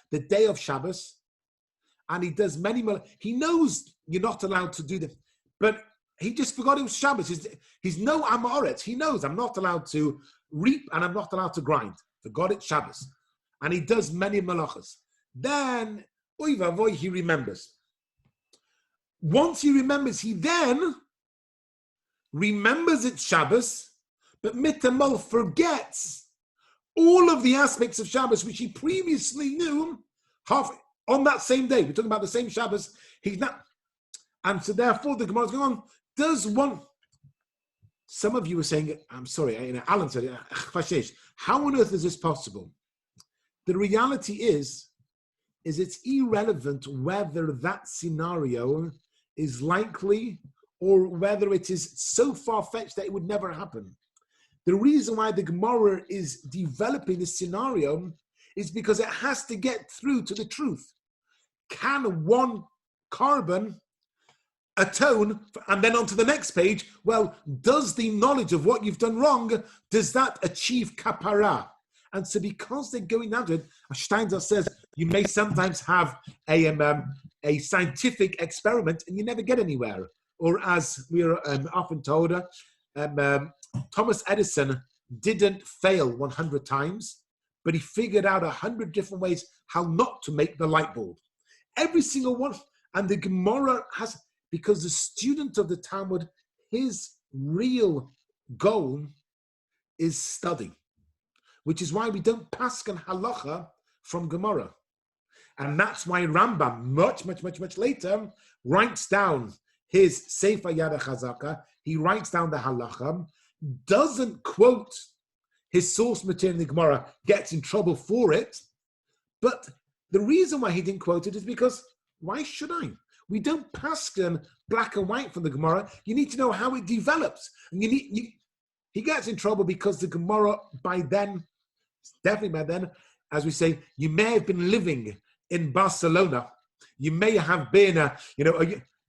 the day of Shabbos, and he does many more, he knows you're not allowed to do that, but he just forgot it was Shabbos. He's no Amoret. He knows I'm not allowed to reap and I'm not allowed to grind. Forgot it Shabbos. And he does many malachas. Then, oy vavoy, he remembers. Once he remembers, he then remembers it's Shabbos, but mitamol forgets all of the aspects of Shabbos which he previously knew half on that same day. We're talking about the same Shabbos. He's not, and so therefore the Gemara is going on. Does one? Some of you were saying, I'm sorry, Alan said, how on earth is this possible? The reality is it's irrelevant whether that scenario is likely or whether it is so far-fetched that it would never happen. The reason why the Gemara is developing this scenario is because it has to get through to the truth. Can one carbon atone, and then on to the next page, well, does the knowledge of what you've done wrong, does that achieve kapara? And so because they're going down to it, Steinzer says, you may sometimes have a scientific experiment and you never get anywhere. Or as we are often told, Thomas Edison didn't fail 100 times, but he figured out 100 different ways how not to make the light bulb. Every single one. And the Gemara has, because the student of the Talmud, his real goal is study, which is why we don't paskin halacha from Gemara. And that's why Rambam, much later, writes down his Sefer Yad HaChazaka. He writes down the halacha, doesn't quote his source material in the Gemara, gets in trouble for it. But the reason why he didn't quote it is because, why should I? We don't paskin black and white from the Gemara. You need to know how it develops. And he gets in trouble because the Gemara definitely by then, as we say, you may have been living in Barcelona. You may have been,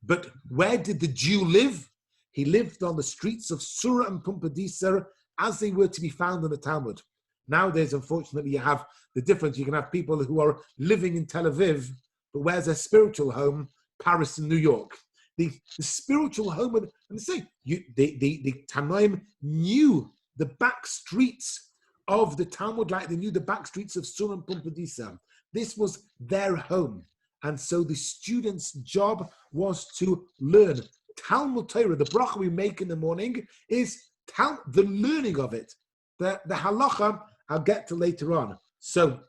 but where did the Jew live? He lived on the streets of Surah and Pumbedisa as they were to be found in the Talmud. Nowadays, unfortunately, you have the difference. You can have people who are living in Tel Aviv, but where's their spiritual home? Paris and New York. The spiritual home, and say, the Tanoim knew the back streets of the Talmud like they knew the back streets of Surah and Pumbedisa. This was their home. And so the student's job was to learn. Talmud Torah, the bracha we make in the morning, is the learning of it. The halacha, I'll get to later on. So,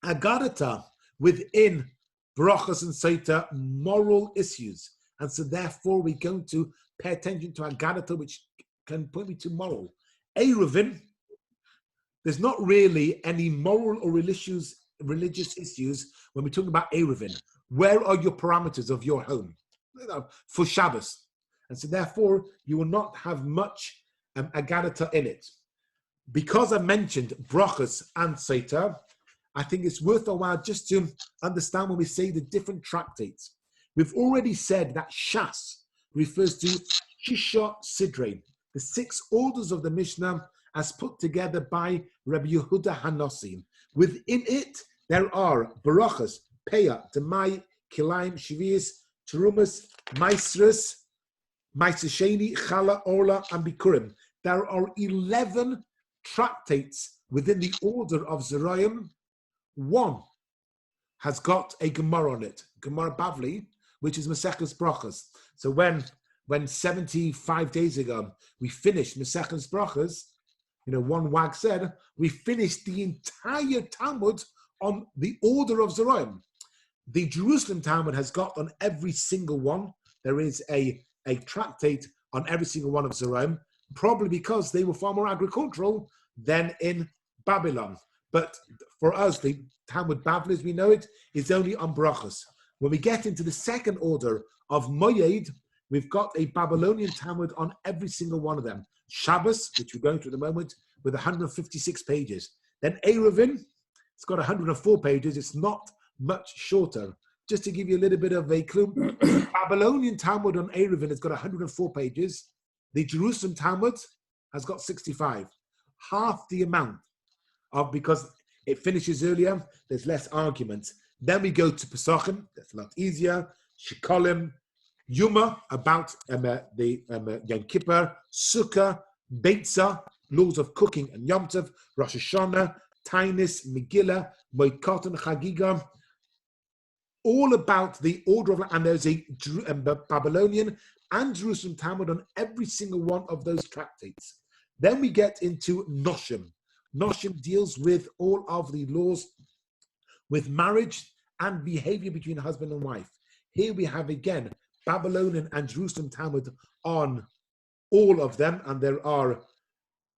agadata within brachas and seita, moral issues. And so therefore we're going to pay attention to agadata, which can point me to moral. Eruvin, there's not really any moral or religious issues when we're talking about Eruvin. Where are your parameters of your home for Shabbos? And so therefore you will not have much agadata in it. Because I mentioned brachas and seita, I think it's worth a while just to understand when we say the different tractates. We've already said that Shas refers to Shisha Sidrei, the 6 orders of the Mishnah as put together by Rabbi Yehuda Hanassi. Within it, there are Barachas, Peah, Demai, Kilaim, Shvius, Terumas, Maisrus, Maisasheni, Chala, Orla, and Bikurim. There are 11 tractates within the order of Zerayim. One has got a Gemara on it, Gemara Bavli, which is Maseches Brachas. So when 75 days ago we finished Maseches Brachas, one wag said, we finished the entire Talmud on the order of Zerayim. The Jerusalem Talmud has got on every single one. There is a tractate on every single one of Zerayim, probably because they were far more agricultural than in Babylon. But for us, the Talmud Bavli, as we know it, is only on brachas. When we get into the second order of Moyed, we've got a Babylonian Talmud on every single one of them. Shabbos, which we're going through at the moment, with 156 pages. Then Eruvin, it's got 104 pages. It's not much shorter. Just to give you a little bit of a clue, Babylonian Talmud on Eruvin has got 104 pages. The Jerusalem Talmud has got 65. Half the amount because it finishes earlier, there's less arguments. Then we go to Pesachim, that's a lot easier. Shikolim, Yuma, about the Yom Kippur, Sukkah, Beitzah, laws of cooking and Yom Tov, Rosh Hashanah, Tainis, Megillah, Moed Katan, Chagiga, all about the order of, and there's a Babylonian and Jerusalem Talmud on every single one of those tractates. Then we get into Noshim. Noshim deals with all of the laws with marriage and behavior between husband and wife. Here we have again Babylonian and Jerusalem Talmud on all of them, and there are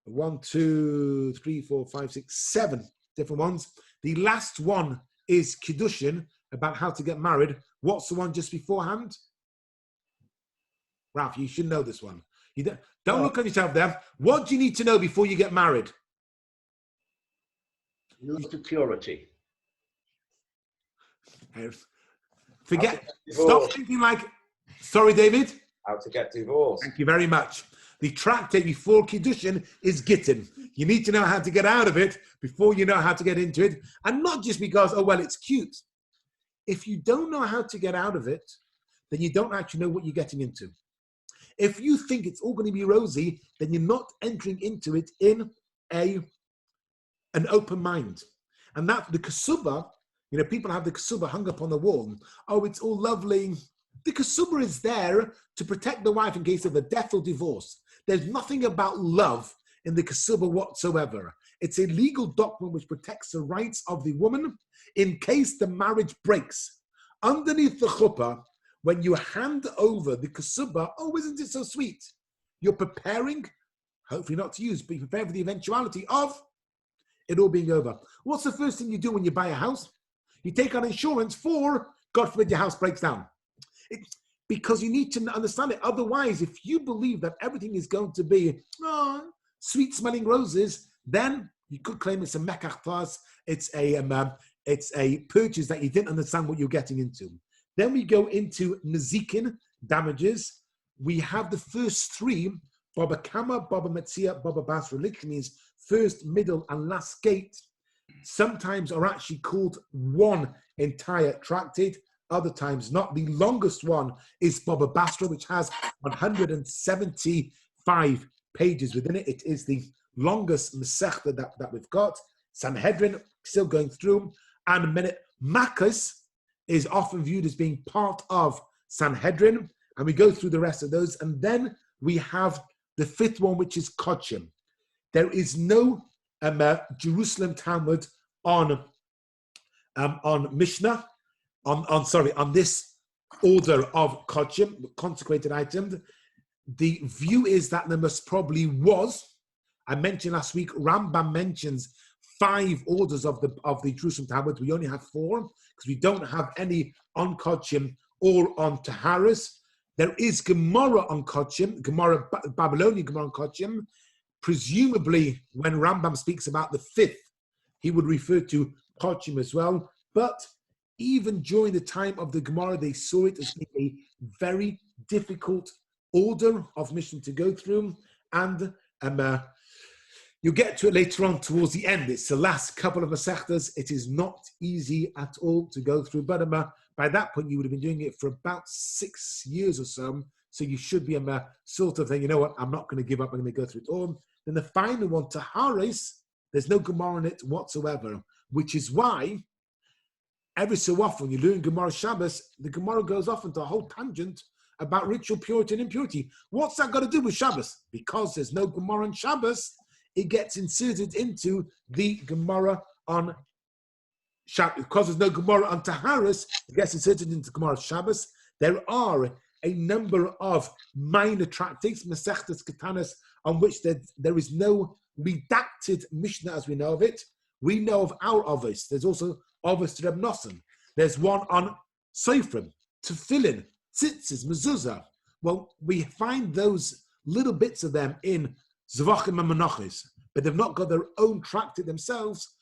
1, 2, 3, 4, 5, 6, 7 different ones. The last one is Kiddushin, about how to get married. What's the one just beforehand? Ralph, you should know this one. You don't look at yourself there. What do you need to know before you get married? Love to purity. Stop thinking like, sorry, David? How to get divorced. Thank you very much. The tractate before Kiddushin is Gittin. You need to know how to get out of it before you know how to get into it. And not just because, oh, well, it's cute. If you don't know how to get out of it, then you don't actually know what you're getting into. If you think it's all going to be rosy, then you're not entering into it in an open mind. And that the Kesubah, people have the Kesubah hung up on the wall. Oh, it's all lovely. The Kesubah is there to protect the wife in case of a death or divorce. There's nothing about love in the Kesubah whatsoever. It's a legal document which protects the rights of the woman in case the marriage breaks. Underneath the chuppah, when you hand over the kasubah, oh, isn't it so sweet? You're preparing, hopefully not to use, but you prepare for the eventuality of it all being over. What's the first thing you do when you buy a house? You take on insurance for, God forbid, your house breaks down. Because you need to understand it. Otherwise, if you believe that everything is going to be sweet-smelling roses, then you could claim it's a mekach tas. It's a purchase that you didn't understand what you're getting into. Then we go into nezikin, damages. We have the first three, Baba Kama, Baba Metzia, Baba Basra, literally means first, middle, and last gate. Sometimes are actually called one entire tractate, other times not. The longest one is Baba Basra, which has 175 pages within it. It is the longest Masechta that we've got. Sanhedrin, still going through. And a minute, Makkas is often viewed as being part of Sanhedrin. And we go through the rest of those. And then we have the fifth one, which is Kodshim. There is no Jerusalem Talmud on Mishnah, on this order of Kodshim, consecrated items. The view is that there most probably was. I mentioned last week, Rambam mentions 5 orders of the Jerusalem Talmud. We only have 4 because we don't have any on Kodshim or on Taharis. There is Gemara on Kodshim, Babylonian Gemara on Kodshim. Presumably, when Rambam speaks about the 5th, he would refer to Kodshim as well. But even during the time of the Gemara, they saw it as being a very difficult order of Mishnah to go through. And you'll get to it later on towards the end. It's the last couple of Masechtas. It is not easy at all to go through. But by that point, you would have been doing it for about 6 years or so. So you should be sort of saying, you know what, I'm not going to give up. I'm going to go through it all. Then the final one, Taharis, there's no Gemara in it whatsoever, which is why every so often when you learn Gemara Shabbos, the Gemara goes off into a whole tangent about ritual purity and impurity. What's that got to do with Shabbos? Because there's no Gemara on Shabbos, it gets inserted into the Gemara on Shabbos. Because there's no Gemara on Taharis, it gets inserted into Gemara Shabbos. There are a number of minor tractates, Masechtas Ketanas, on which there is no redacted Mishnah as we know of it. We know of our Ovis. There's also Ovis to Reb Nosson. There's one on Seifrim, Tefillin, Tzitzis, Mezuzah. Well, we find those little bits of them in Zvachim and Menachos, but they've not got their own tractate themselves.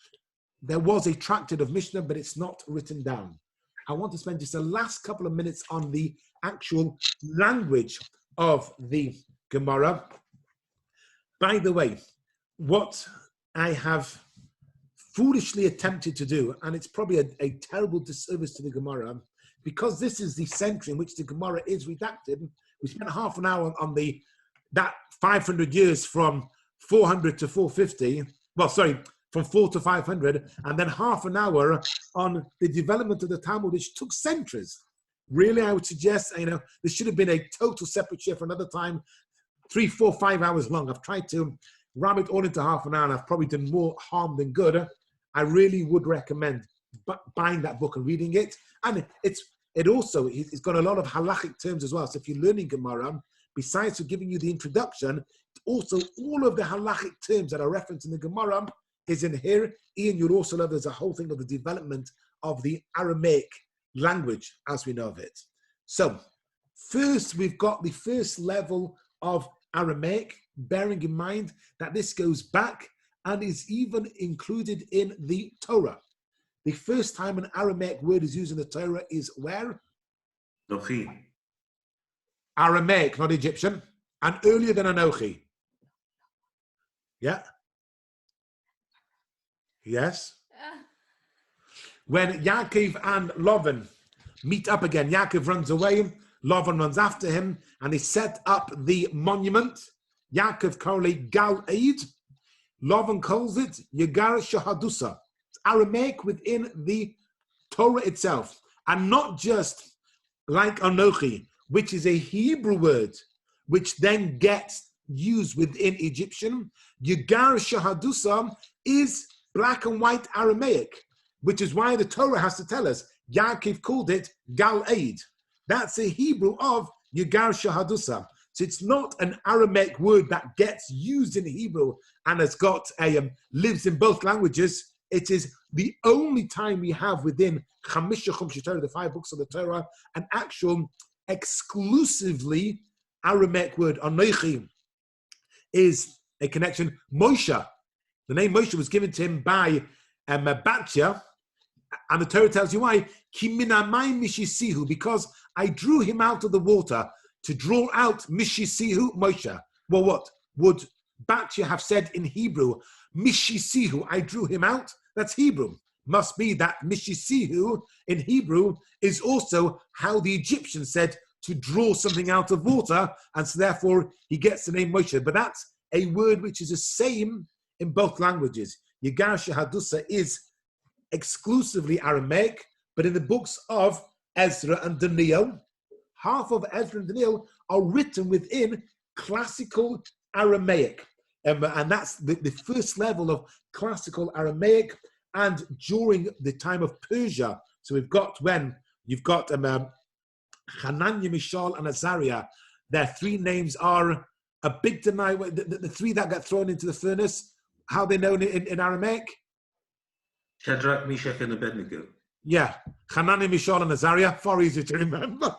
There was a tractate of Mishnah, but it's not written down. I want to spend just the last couple of minutes on the actual language of the Gemara. By the way, what I have foolishly attempted to do, and it's probably a terrible disservice to the Gemara, because this is the century in which the Gemara is redacted. We spent half an hour on that 500 years from 400 to 450. Well, sorry, from 4 to 500, and then half an hour on the development of the Talmud, which took centuries. Really, I would suggest, there should have been a total separate share for another time, 3, 4, 5 hours long. I've tried to ram it all into half an hour, and I've probably done more harm than good. I really would recommend buying that book and reading it. And it's got a lot of halachic terms as well. So if you're learning Gemara, besides giving you the introduction, also all of the halachic terms that are referenced in the Gemara is in here. Ian, you'll also love, there's a whole thing of the development of the Aramaic language as we know of it. So first, we've got the first level of Aramaic, bearing in mind that this goes back and is even included in the Torah. The first time an Aramaic word is used in the Torah is where? Nochi. Aramaic, not Egyptian, and earlier than Anochi. Yeah? Yes? When Yaakov and Lavan meet up again, Yaakov runs away, Lavan runs after him, and they set up the monument. Yaakov calls it Gal Eid. Lavan calls it Yagar Shahadusa. It's Aramaic within the Torah itself, and not just like Anochi, which is a Hebrew word, which then gets used within Egyptian. Yigar Shahadusa is black and white Aramaic, which is why the Torah has to tell us Yaakov called it Gal Eid. That's the Hebrew of Yigar Shahadusa. So it's not an Aramaic word that gets used in Hebrew and has got lives in both languages. It is the only time we have within Chamisha Chumshei Torah, the 5 books of the Torah, an actual exclusively Aramaic word. Anochi is a connection. Moshe, the name Moshe was given to him by Batya, and the Torah tells you why. Ki minamai mishisihu, because I drew him out of the water to draw out mishisihu Moshe. Well, what would Batya have said in Hebrew? Mishisihu, I drew him out. That's Hebrew. Must be that Mishisihu in Hebrew is also how the Egyptians said to draw something out of water, and so therefore he gets the name Moshe. But that's a word which is the same in both languages. Yigar Shahadusa is exclusively Aramaic, but in the books of Ezra and Daniel, half of Ezra and Daniel are written within classical Aramaic. And that's the first level of classical Aramaic. And during the time of Persia, so we've got when you've got Hananiah, Mishael, and Azariah, their 3 names are a big deny. The 3 that got thrown into the furnace, how are they known in Aramaic? Shadrach, Meshach, and Abednego. Yeah, Hananiah, Mishael, and Azariah, far easier to remember.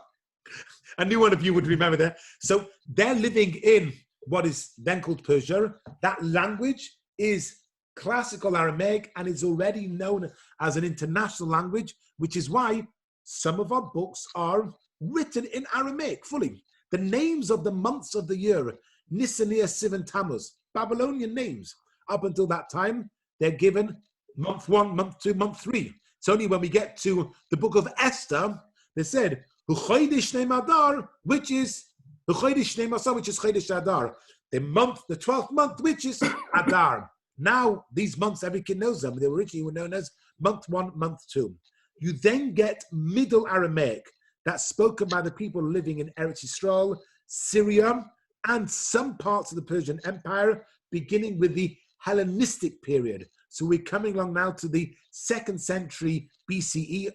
I knew one of you would remember that. So they're living in what is then called Persia. That language is classical Aramaic and is already known as an international language, which is why some of our books are written in Aramaic fully. The names of the months of the year, Nisan, Siv, and Tammuz, Babylonian names. Up until that time, they're given month 1, month 2, month 3. It's only when we get to the book of Esther, they said, Chodesh Adar, which is Chodesh Adar. The month, the 12th month, which is Adar. Now, these months, every kid knows them. They were originally known as month 1, month 2. You then get Middle Aramaic, that's spoken by the people living in Eretz Yisrael, Syria, and some parts of the Persian Empire, beginning with the Hellenistic period. So we're coming along now to the 2nd century BCE,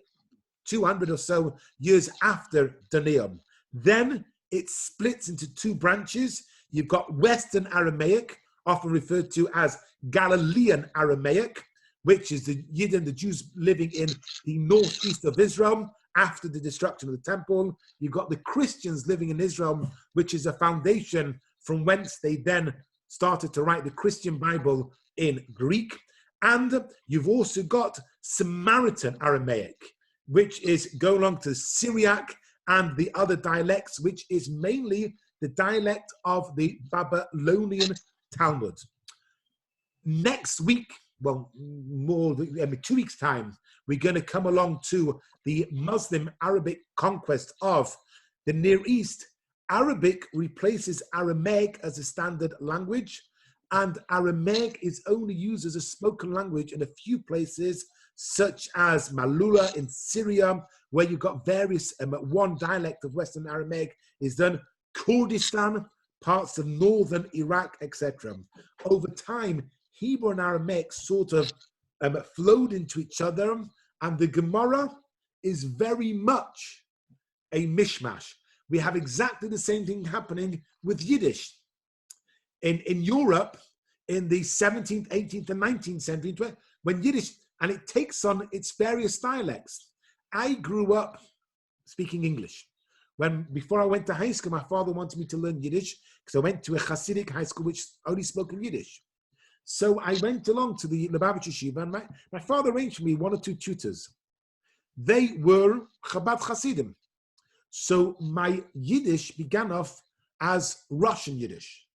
200 or so years after Daniel. Then it splits into 2 branches. You've got Western Aramaic, often referred to as Galilean Aramaic, which is the Yidden, the Jews living in the northeast of Israel after the destruction of the temple. You've got the Christians living in Israel, which is a foundation from whence they then started to write the Christian Bible in Greek. And you've also got Samaritan Aramaic, which is go along to Syriac and the other dialects, which is mainly the dialect of the Babylonian Talmud. Next week, well, more 2 weeks' time, we're going to come along to the Muslim Arabic conquest of the Near East. Arabic replaces Aramaic as a standard language, and Aramaic is only used as a spoken language in a few places, such as Malula in Syria, where you've got various, one dialect of Western Aramaic is done, Kurdistan, parts of northern Iraq, etc. Over time, Hebrew and Aramaic sort of flowed into each other, and the Gemara is very much a mishmash. We have exactly the same thing happening with Yiddish. In Europe, in the 17th, 18th, and 19th century, when Yiddish, and it takes on its various dialects. I grew up speaking English. Before I went to high school, my father wanted me to learn Yiddish because I went to a Hasidic high school which only spoke in Yiddish. So I went along to the Lubavitch Yeshiva, and my father arranged for me 1 or 2 tutors. They were Chabad Hasidim. So my Yiddish began off as Russian Yiddish,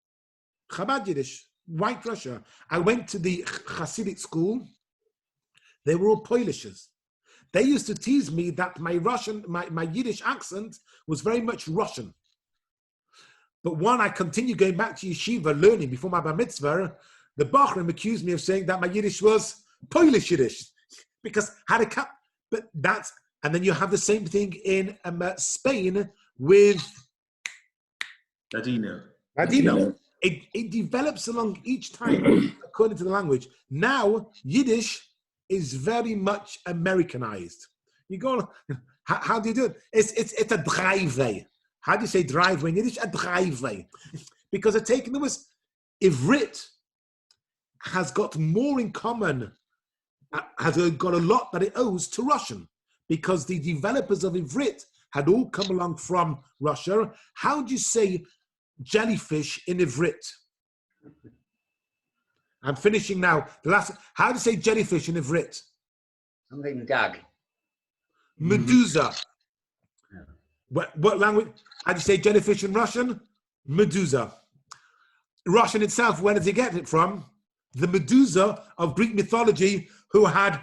Chabad Yiddish, White Russia. I went to the Hasidic school. They were all Polishes. They used to tease me that my Yiddish accent was very much Russian. But when I continued going back to yeshiva learning before my bar mitzvah, the Bachrim accused me of saying that my Yiddish was Polish Yiddish because had a cut. But that's, and then you have the same thing in Spain with Ladino. it develops along each time according to the language. Now, Yiddish is very much Americanized. You go, how do you do it? It's a driveway. How do you say driveway in Yiddish? A driveway. Because I take, in other words, Ivrit has got more in common, has got a lot that it owes to Russian, because the developers of Ivrit had all come along from Russia. How do you say jellyfish in Ivrit? I'm finishing now. How do you say jellyfish in Ivrit? Something dag. Medusa. Yeah. What language? How do you say jellyfish in Russian? Medusa. Russian itself, where does it get it from? The Medusa of Greek mythology, who had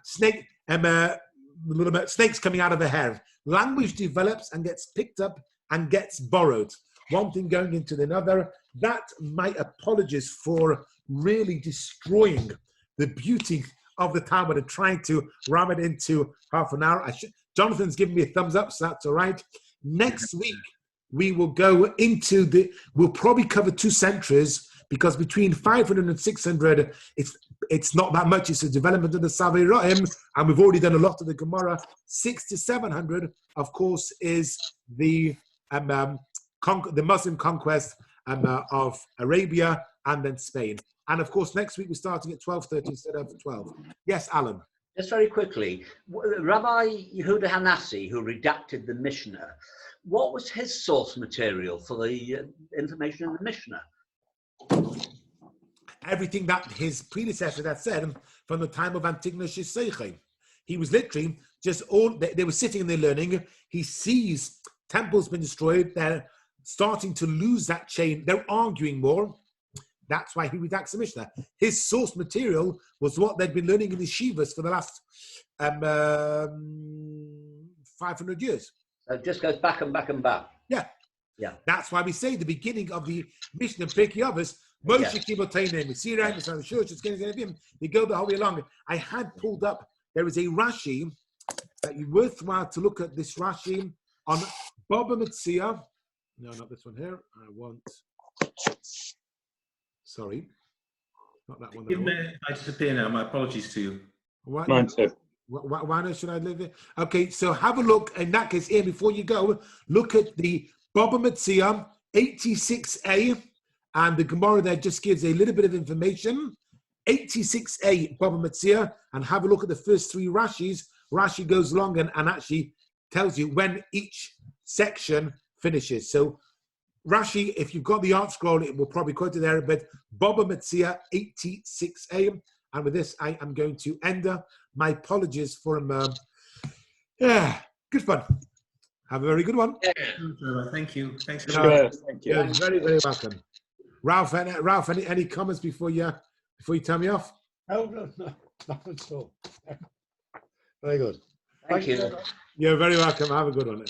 snakes coming out of her hair. Language develops and gets picked up and gets borrowed. One thing going into another. That, my apologies for really destroying the beauty of the Talmud and trying to ram it into half an hour. Jonathan's giving me a thumbs up, so that's all right. Next week, we will go into we'll probably cover 2 centuries, because between 500 and 600, it's not that much. It's a development of the Savei Ro'im, and we've already done a lot of the Gemara. 600 to 700, of course, is the Muslim conquest of Arabia and then Spain. And of course, next week we're starting at 12:30 instead of 12. Yes, Alan. Just very quickly, Rabbi Yehuda Hanassi, who redacted the Mishnah, what was his source material for the information in the Mishnah? Everything that his predecessor had said from the time of Antignos Shiseiche. He was literally just they were sitting and they're learning. He sees temples been destroyed. They're starting to lose that chain. They're arguing more. That's why he redacts the Mishnah. His source material was what they'd been learning in the yeshivas for the last 500 years. So it just goes back and back and back. Yeah. Yeah. That's why we say the beginning of the Mishnah Pirkei Avos, Moshe Kibbutz Mesirai, Mesirai Shush, it's going to be him. They go the whole way along. I had pulled up, there is a Rashi that you worthwhile to look at this Rashi on Baba Metzia. No, not this one here. I want. Sorry, not that one. I disappear now. My apologies to you. Mine too. Why should I live it? Okay, so have a look. In that case, Ian, before you go, look at the Baba Metzia 86a, and the Gemara there just gives a little bit of information. 86a Baba Metzia, and have a look at the first 3 Rashis. Rashi goes along and actually tells you when each section finishes. So Rashi, if you've got the art scroll, it will probably quote it there, but Baba Metzia 86a. And with this, I am going to end. My apologies for good fun. Have a very good one. Yeah. Thank you. Thanks. Thank you. You're very, very welcome. Ralph, any comments before you tell me off? No, not at all. Very good. Thank you. You're very welcome. Have a good one.